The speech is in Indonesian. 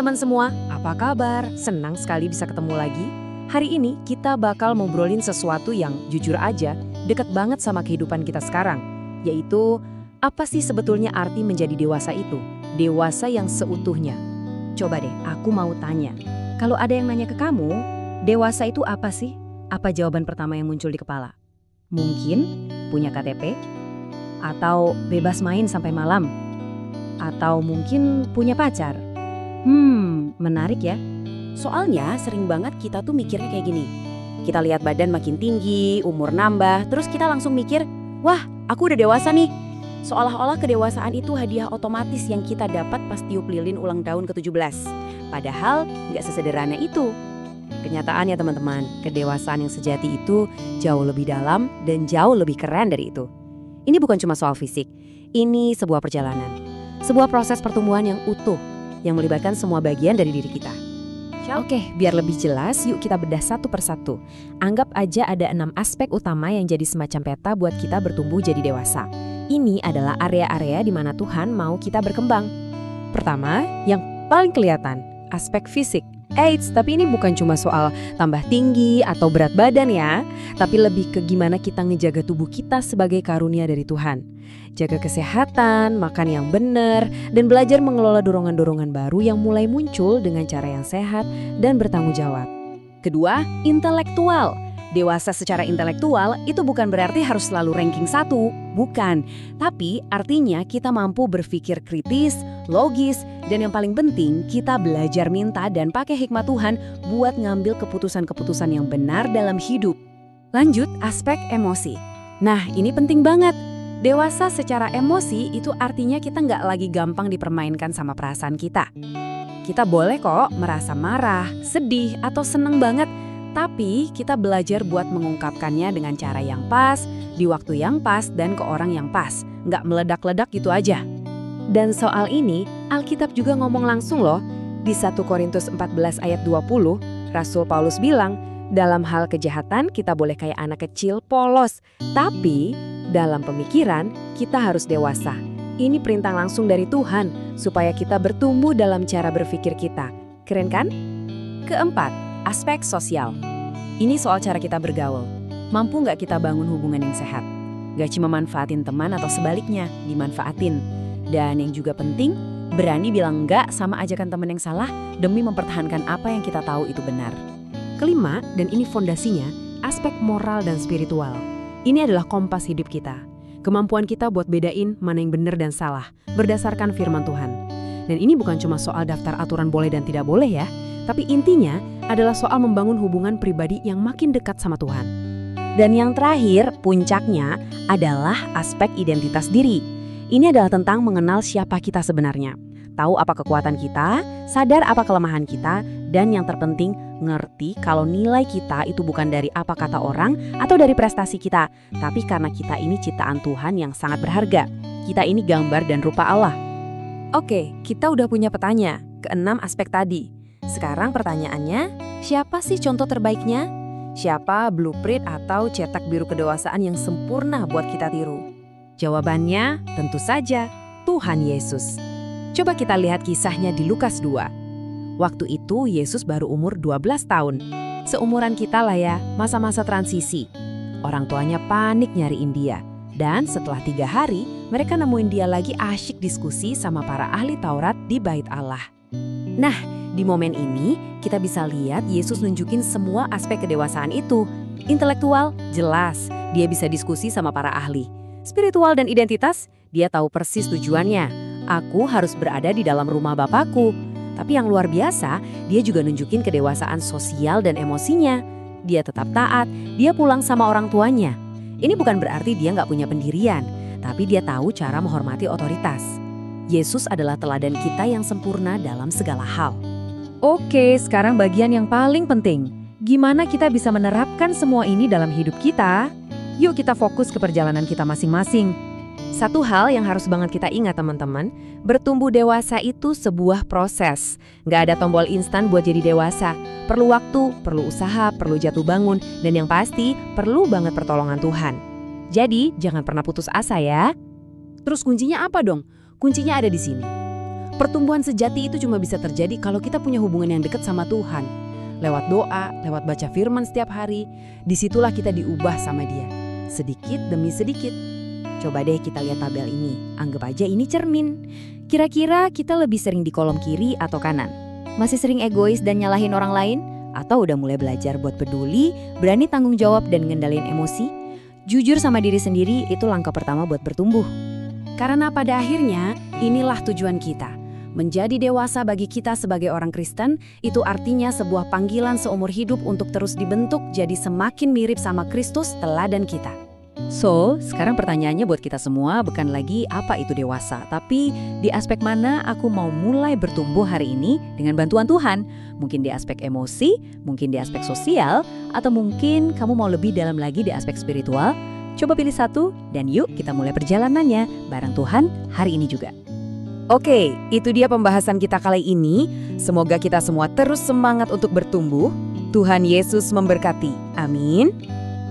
teman-teman semua, apa kabar? Senang sekali bisa ketemu lagi. Hari ini kita bakal ngobrolin sesuatu yang jujur aja dekat banget sama kehidupan kita sekarang, yaitu apa sih sebetulnya arti menjadi dewasa itu? Dewasa yang seutuhnya. Coba deh, aku mau tanya. Kalau ada yang nanya ke kamu, dewasa itu apa sih? Apa jawaban pertama yang muncul di kepala? Mungkin punya KTP? Atau bebas main sampai malam? Atau mungkin punya pacar? Menarik ya. Soalnya sering banget kita tuh mikirnya kayak gini. Kita lihat badan makin tinggi, umur nambah, terus kita langsung mikir, wah, aku udah dewasa nih. Seolah-olah kedewasaan itu hadiah otomatis yang kita dapat pas tiup lilin ulang tahun ke-17. Padahal nggak sesederhana itu. Kenyataannya teman-teman, kedewasaan yang sejati itu jauh lebih dalam dan jauh lebih keren dari itu. Ini bukan cuma soal fisik, ini sebuah perjalanan. Sebuah proses pertumbuhan yang utuh, yang melibatkan semua bagian dari diri kita. Oke, biar lebih jelas, yuk kita bedah satu persatu. Anggap aja ada 6 aspek utama yang jadi semacam peta buat kita bertumbuh jadi dewasa. Ini adalah area-area di mana Tuhan mau kita berkembang. Pertama, yang paling kelihatan, aspek fisik. Eits, tapi ini bukan cuma soal tambah tinggi atau berat badan ya, tapi lebih ke gimana kita ngejaga tubuh kita sebagai karunia dari Tuhan. Jaga kesehatan, makan yang benar, dan belajar mengelola dorongan-dorongan baru yang mulai muncul dengan cara yang sehat dan bertanggung jawab. Kedua, intelektual. Dewasa secara intelektual itu bukan berarti harus selalu ranking 1, bukan. Tapi artinya kita mampu berpikir kritis, logis, dan yang paling penting kita belajar minta dan pakai hikmat Tuhan buat ngambil keputusan-keputusan yang benar dalam hidup. Lanjut, aspek emosi. Nah, ini penting banget. Dewasa secara emosi itu artinya kita nggak lagi gampang dipermainkan sama perasaan kita. Kita boleh kok merasa marah, sedih, atau seneng banget. Tapi kita belajar buat mengungkapkannya dengan cara yang pas, di waktu yang pas, dan ke orang yang pas. Nggak meledak-ledak gitu aja. Dan soal ini, Alkitab juga ngomong langsung loh. Di 1 Korintus 14 ayat 20, Rasul Paulus bilang, dalam hal kejahatan kita boleh kayak anak kecil polos. Tapi dalam pemikiran kita harus dewasa. Ini perintah langsung dari Tuhan supaya kita bertumbuh dalam cara berpikir kita. Keren kan? Keempat, aspek sosial. Ini soal cara kita bergaul. Mampu nggak kita bangun hubungan yang sehat? Gak cuma manfaatin teman atau sebaliknya, dimanfaatin. Dan yang juga penting, berani bilang enggak sama ajakan teman yang salah demi mempertahankan apa yang kita tahu itu benar. Kelima, dan ini fondasinya, aspek moral dan spiritual. Ini adalah kompas hidup kita. Kemampuan kita buat bedain mana yang benar dan salah, berdasarkan firman Tuhan. Dan ini bukan cuma soal daftar aturan boleh dan tidak boleh ya, tapi intinya adalah soal membangun hubungan pribadi yang makin dekat sama Tuhan. Dan yang terakhir, puncaknya adalah aspek identitas diri. Ini adalah tentang mengenal siapa kita sebenarnya. Tahu apa kekuatan kita, sadar apa kelemahan kita, dan yang terpenting, ngerti kalau nilai kita itu bukan dari apa kata orang atau dari prestasi kita, tapi karena kita ini ciptaan Tuhan yang sangat berharga. Kita ini gambar dan rupa Allah. Oke, kita udah punya petanya, ke-6 aspek tadi. Sekarang pertanyaannya, siapa sih contoh terbaiknya? Siapa blueprint atau cetak biru kedewasaan yang sempurna buat kita tiru? Jawabannya tentu saja Tuhan Yesus. Coba kita lihat kisahnya di Lukas 2. Waktu itu Yesus baru umur 12 tahun. Seumuran kita lah ya, masa-masa transisi. Orang tuanya panik nyariin dia. Dan setelah 3 hari, mereka nemuin dia lagi asyik diskusi sama para ahli Taurat di Bait Allah. Nah, di momen ini kita bisa lihat Yesus nunjukin semua aspek kedewasaan itu. Intelektual, jelas, dia bisa diskusi sama para ahli. Spiritual dan identitas, dia tahu persis tujuannya. Aku harus berada di dalam rumah Bapakku. Tapi yang luar biasa, dia juga nunjukin kedewasaan sosial dan emosinya. Dia tetap taat, dia pulang sama orang tuanya. Ini bukan berarti dia nggak punya pendirian, tapi dia tahu cara menghormati otoritas. Yesus adalah teladan kita yang sempurna dalam segala hal. Oke, sekarang bagian yang paling penting. Gimana kita bisa menerapkan semua ini dalam hidup kita? Yuk kita fokus ke perjalanan kita masing-masing. Satu hal yang harus banget kita ingat teman-teman, bertumbuh dewasa itu sebuah proses. Nggak ada tombol instan buat jadi dewasa. Perlu waktu, perlu usaha, perlu jatuh bangun, dan yang pasti perlu banget pertolongan Tuhan. Jadi jangan pernah putus asa ya. Terus kuncinya apa dong? Kuncinya ada di sini. Pertumbuhan sejati itu cuma bisa terjadi kalau kita punya hubungan yang dekat sama Tuhan. Lewat doa, lewat baca firman setiap hari, disitulah kita diubah sama Dia. Sedikit demi sedikit. Coba deh kita lihat tabel ini. Anggap aja ini cermin. Kira-kira kita lebih sering di kolom kiri atau kanan? Masih sering egois dan nyalahin orang lain? Atau udah mulai belajar buat peduli, berani tanggung jawab dan ngendalin emosi? Jujur sama diri sendiri itu langkah pertama buat bertumbuh. Karena pada akhirnya, inilah tujuan kita. Menjadi dewasa bagi kita sebagai orang Kristen, itu artinya sebuah panggilan seumur hidup untuk terus dibentuk jadi semakin mirip sama Kristus, teladan kita. So, sekarang pertanyaannya buat kita semua bukan lagi apa itu dewasa, tapi di aspek mana aku mau mulai bertumbuh hari ini dengan bantuan Tuhan. Mungkin di aspek emosi, mungkin di aspek sosial, atau mungkin kamu mau lebih dalam lagi di aspek spiritual. Coba pilih satu, dan yuk kita mulai perjalanannya bareng Tuhan hari ini juga. Oke, itu dia pembahasan kita kali ini. Semoga kita semua terus semangat untuk bertumbuh. Tuhan Yesus memberkati. Amin.